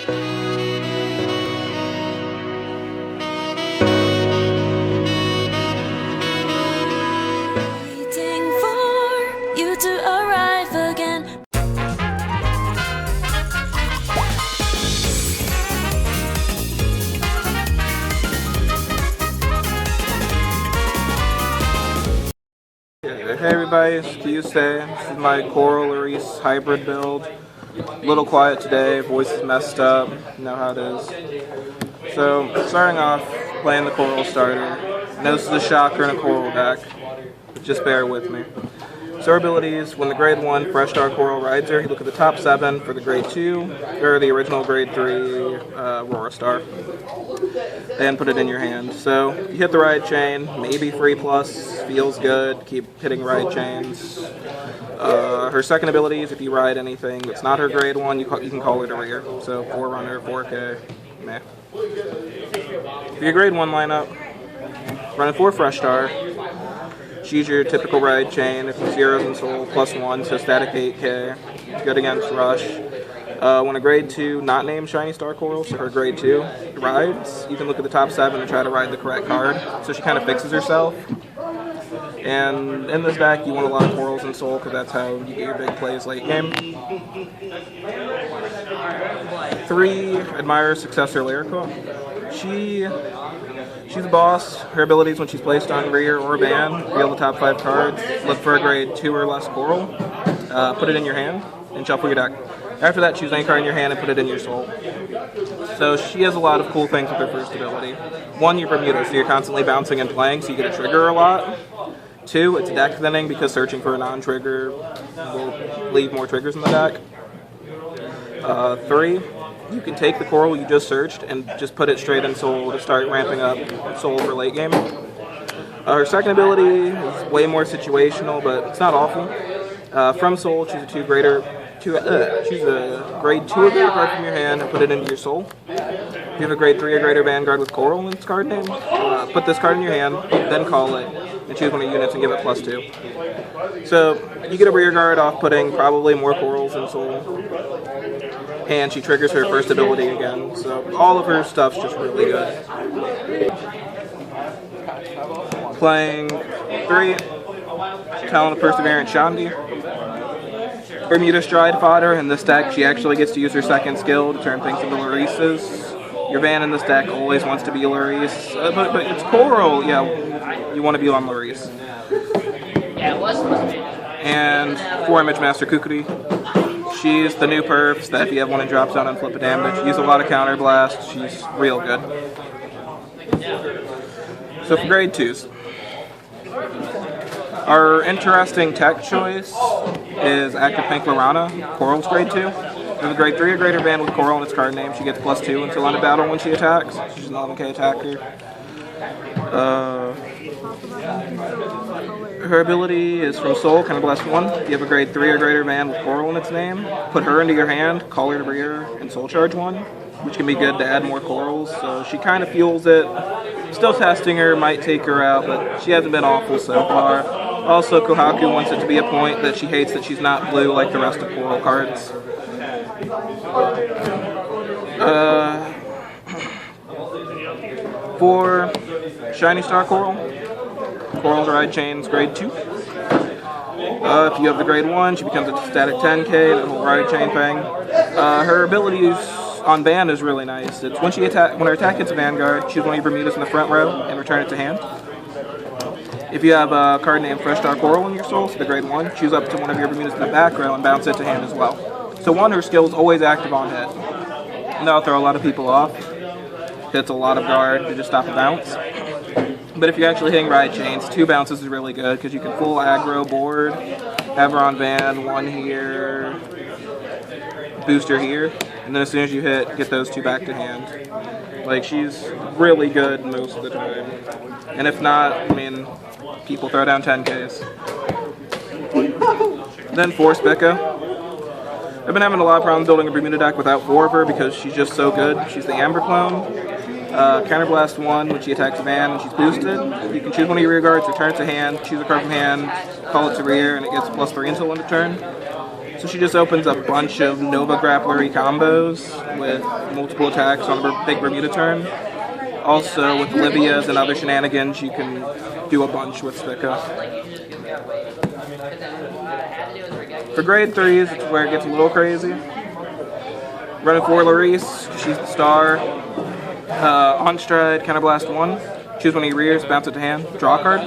Waiting for you to arrive again. Hey everybody, it's Kyuusei. This is my Coral Reese hybrid build. A little quiet today, voice is messed up, you know how it is. So, starting off, playing the Coral starter. I know this is a shocker in a Coral deck, but just bear with me. So our abilities, when the grade 1 Fresh Star Coral rides her, you look at the top 7 for the grade 2, or the original grade 3 Aurora Star. Then put it in your hand. So you hit the ride chain, maybe 3+, feels good, keep hitting ride chains. Her second ability is if you ride anything that's not her grade 1, you can call it a rear. So 4-runner, 4K, meh. For your grade 1 lineup, running 4 Fresh Star. She's your typical ride chain. If it's zeros and soul, +1, so static 8K. Good against rush. When a grade 2, not named Shiny Star Coral, so her grade 2 rides, you can look at the top 7 and try to ride the correct card. So she kind of fixes herself. And in this deck, you want a lot of Corals and Soul, because that's how you get your big plays late game. 3, Admire Successor Lyrical. She's a boss. Her abilities when she's placed on rear or ban, reveal the top 5 cards, look for a grade 2 or less Coral, put it in your hand, and shuffle your deck. After that, choose any card in your hand and put it in your soul. So she has a lot of cool things with her first ability. 1, you're Bermuda, so you're constantly bouncing and playing, so you get a trigger a lot. 2, it's deck thinning, because searching for a non-trigger will leave more triggers in the deck. 3, you can take the Coral you just searched and just put it straight in Soul to start ramping up Soul for late game. Her second ability is way more situational, but it's not awful. From Soul, choose a choose a grade 2 or greater card from your hand and put it into your Soul. If you have a grade 3 or greater Vanguard with Coral in its card name, put this card in your hand, then call it, and choose one of your units and give it +2. So you get a rear guard off putting probably more Corals in Soul. And she triggers her first ability again, so all of her stuff's just really good. Playing 3, Talent of Perseverance Shandi. Bermuda Stride Fodder. In this deck, she actually gets to use her second skill to turn things into Lurises. Your van in this deck always wants to be Luris, but it's Coral, yeah, you want to be on Luris. And 4 Image Master Kukuri. She's the new perfs that if you have one in drop zone and flip a damage, use a lot of counter blast, she's real good. So for grade 2s, our interesting tech choice is Active Pink Lorana, Coral's grade 2. With a grade 3 or greater band with Coral in its card name, she gets +2 until end of battle when she attacks. She's an 11K attacker. Her ability is from Soul, kind of +1. If you have a grade 3 or greater band with Coral in its name, put her into your hand, call her to rear, and Soul Charge 1, which can be good to add more Corals. So she kind of fuels it. Still testing her, might take her out, but she hasn't been awful so far. Also, Kohaku wants it to be a point that she hates that she's not blue like the rest of Coral cards. 4, Shiny Star Coral. Coral's ride chains grade 2. If you have the grade 1, she becomes a static 10K, that whole ride chain thing. Her abilities on ban is really nice. It's when her attack hits a Vanguard, choose one of your Bermudas in the front row and return it to hand. If you have a card named Fresh Star Coral in your Soul, so the grade 1, choose up to one of your Bermudas in the back row and bounce it to hand as well. So 1, her skill is always active on hit. And that'll throw a lot of people off. Hits a lot of guard to just stop a bounce. But if you're actually hitting ride chains, 2 bounces is really good because you can full aggro board, have her on van, 1 here, boost her here, and then as soon as you hit, get those 2 back to hand. Like, she's really good most of the time. And if not, I mean, people throw down 10Ks. Then 4 Spica. I've been having a lot of problems building a Bermuda deck without 4 of her because she's just so good. She's the Amber clone. Counterblast 1 when she attacks a van and she's boosted. You can choose one of your rear guards, return it to hand, choose a card from hand, call it to rear, and it gets +3 until end of turn. So she just opens a bunch of Nova Grapplery combos with multiple attacks on her big Bermuda turn. Also, with Livia's and other shenanigans, you can do a bunch with Spica. For grade 3s, it's where it gets a little crazy. Running 4 Larice, she's the star. On stride, counterblast 1. Choose one of your rears, bounce it to hand, draw a card.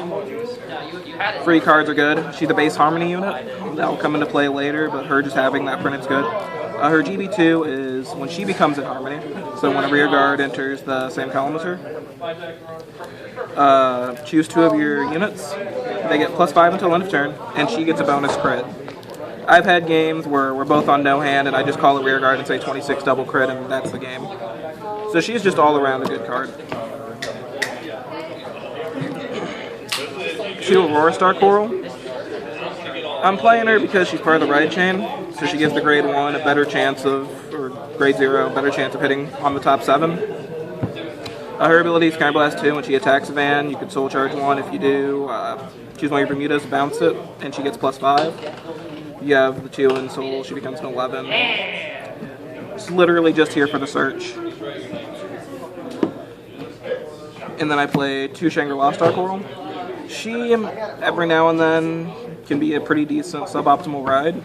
Free cards are good. She's a base Harmony unit. That'll come into play later, but her just having that printed's good. Her GB2 is when she becomes in Harmony, so when a rear guard enters the same column as her. Choose 2 of your units. They get +5 until end of turn, and she gets a bonus crit. I've had games where we're both on no hand, and I just call it rear guard and say 26 double crit, and that's the game. So she's just all around a good card. She's Aurora Star Coral. I'm playing her because she's part of the ride chain, so she gives the grade 1 a better chance of, or grade 0, a better chance of hitting on the top 7. Her ability is Counterblast 2. When she attacks a van, you can soul charge 1. If you do, choose one of your Bermudas, bounce it, and she gets +5. You have the 2 in soul, she becomes an 11. It's literally just here for the search. And then I play 2 Shangri-La Star Coral. She, every now and then, can be a pretty decent suboptimal ride.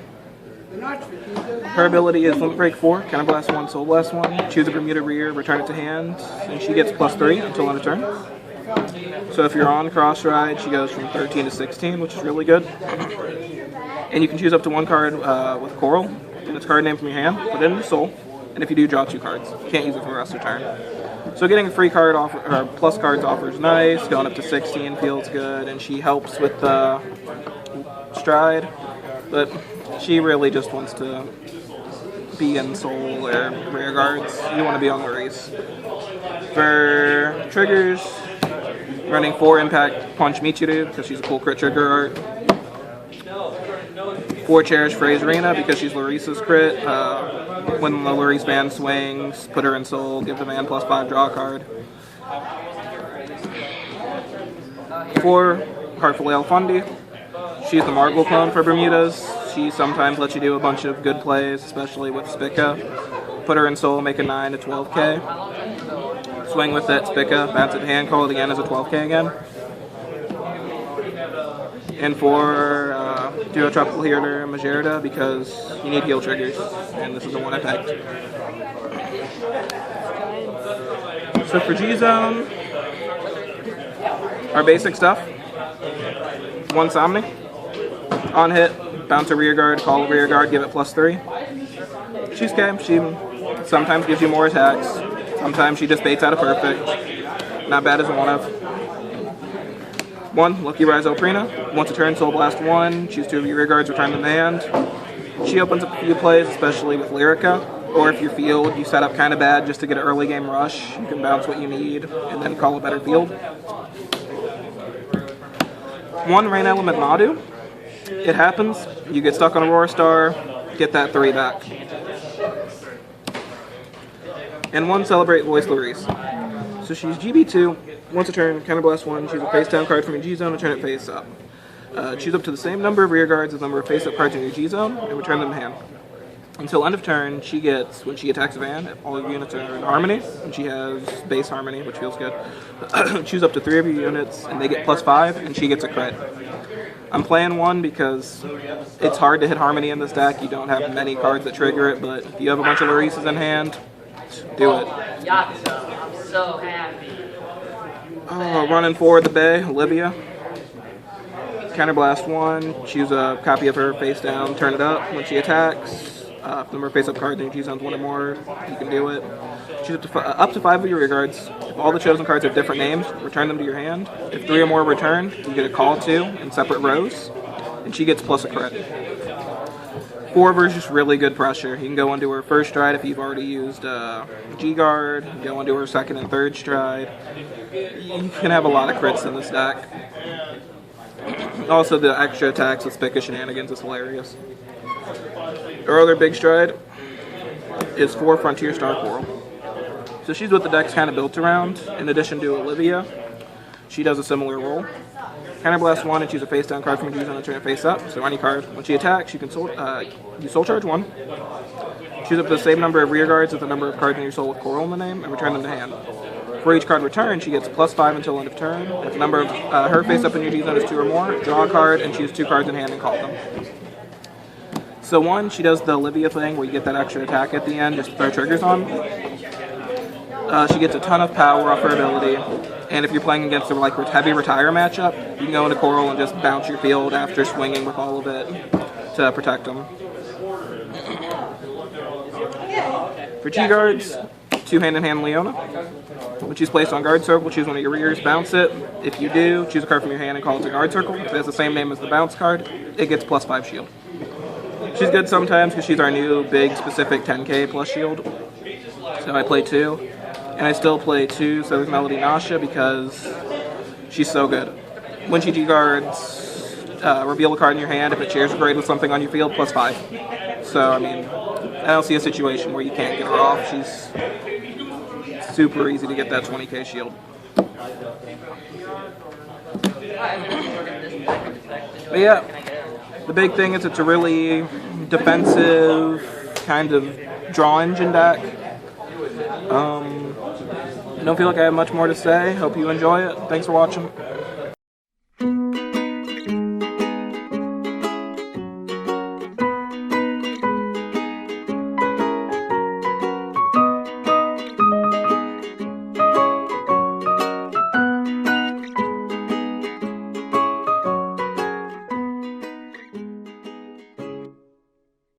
Her ability is Limit Break 4, Counterblast 1, Soul Blast 1, choose a Bermuda rear, return it to hand, and she gets +3 until end of turn. So if you're on cross ride, she goes from 13 to 16, which is really good. And you can choose up to 1 card with Coral, and its card name from your hand, put it in the soul, and if you do, draw 2 cards. You can't use it for the rest of the turn. So getting a free card offer, or plus cards offer is nice, going up to 16 feels good, and she helps with the stride, but she really just wants to be in soul or rear guards. You want to be on the race. For triggers, running 4 Impact Punch Michiru because she's a cool crit trigger art. 4 Cherish Fraserina because she's Larice's crit. When the Larice van swings, put her in soul, give the man +5, draw a card. 4 Heartful Alfundi. She's the Margle clone for Bermudas. She sometimes lets you do a bunch of good plays, especially with Spica. Put her in soul, make a 9 to 12k. Swing with that Spica, bounce it to hand, call it again as a 12k again. And 4, do a Tropical Healer Majerda because you need heal triggers, and this is the one I picked. So for G-Zone, our basic stuff, 1 Somni. On hit, bounce a rear guard, call a rear guard, give it +3. She's okay. She sometimes gives you more attacks. Sometimes she just baits out a perfect. Not bad as a 1-of. 1, Lucky Rise Oprina. Once a turn, Soul Blast 1. Choose 2 of your rear guards, return them to hand. She opens up a few plays, especially with Lyrica. Or if your field, you set up kind of bad just to get an early game rush, you can bounce what you need and then call a better field. 1 Rain Element Nadu. It happens. You get stuck on Aurora Star, get that 3 back. And 1 Celebrate Voice Larice. So she's GB2. Once a turn, Counterblast 1, choose a face down card from your G-Zone and turn it face up. Choose up to the same number of rear guards as the number of face up cards in your G-Zone and return them to hand. Until end of turn, she gets, when she attacks a van, all of your units are in Harmony, and she has base Harmony, which feels good. Choose up to 3 of your units, and they get +5, and she gets a crit. I'm playing 1 because it's hard to hit Harmony in this deck. You don't have many cards that trigger it, but if you have a bunch of Larices in hand, do it. I'm so happy. Running forward the Bay, Olivia. Counterblast 1, choose a copy of her face down, turn it up. When she attacks, if the number of face up cards in your G-Zone's 1 or more, you can do it. Choose up to 5 of your rear guards. If all the chosen cards have different names, return them to your hand. If 3 or more return, you get a call 2 in separate rows, and she gets plus a crit. 4 of her is just really good pressure. You can go into her first stride if you've already used G-Guard, go into her second and third stride. You can have a lot of crits in this deck. Also, the extra attacks with Spica shenanigans is hilarious. Her other big stride is 4 Frontier Star Coral. So she's what the deck's kind of built around, in addition to Olivia. she does a similar role. Counterblast 1 and choose a face down card from your deck and turn it face up. So any card. When she attacks, you can you soul charge 1. Choose up the same number of rear guards with the number of cards in your soul with coral in the name, and return them to hand. For each card returned, she gets +5 until end of turn. If the number of her face up in your G zone is 2 or more, draw a card and choose 2 cards in hand and call them. So 1, she does the Olivia thing where you get that extra attack at the end just to throw triggers on. She gets a ton of power off her ability, and if you're playing against a heavy retire matchup, you can go into Coral and just bounce your field after swinging with all of it to protect them. For G guards, 2 hand-in-hand Leona. When she's placed on guard circle, choose one of your rears, bounce it. If you do, choose a card from your hand and call it to guard circle. If it has the same name as the bounce card, it gets +5 shield. She's good sometimes because she's our new big specific 10k plus shield. So I play 2. And I still play 2 Southern Melody Nasha because she's so good. When she G-guards, reveal a card in your hand. If it shares a grade with something on your field, +5. So, I mean, I don't see a situation where you can't get her off. She's super easy to get that 20k shield. But yeah, the big thing is it's a really defensive kind of draw engine deck. I don't feel like I have much more to say. Hope you enjoy it. Thanks for watching.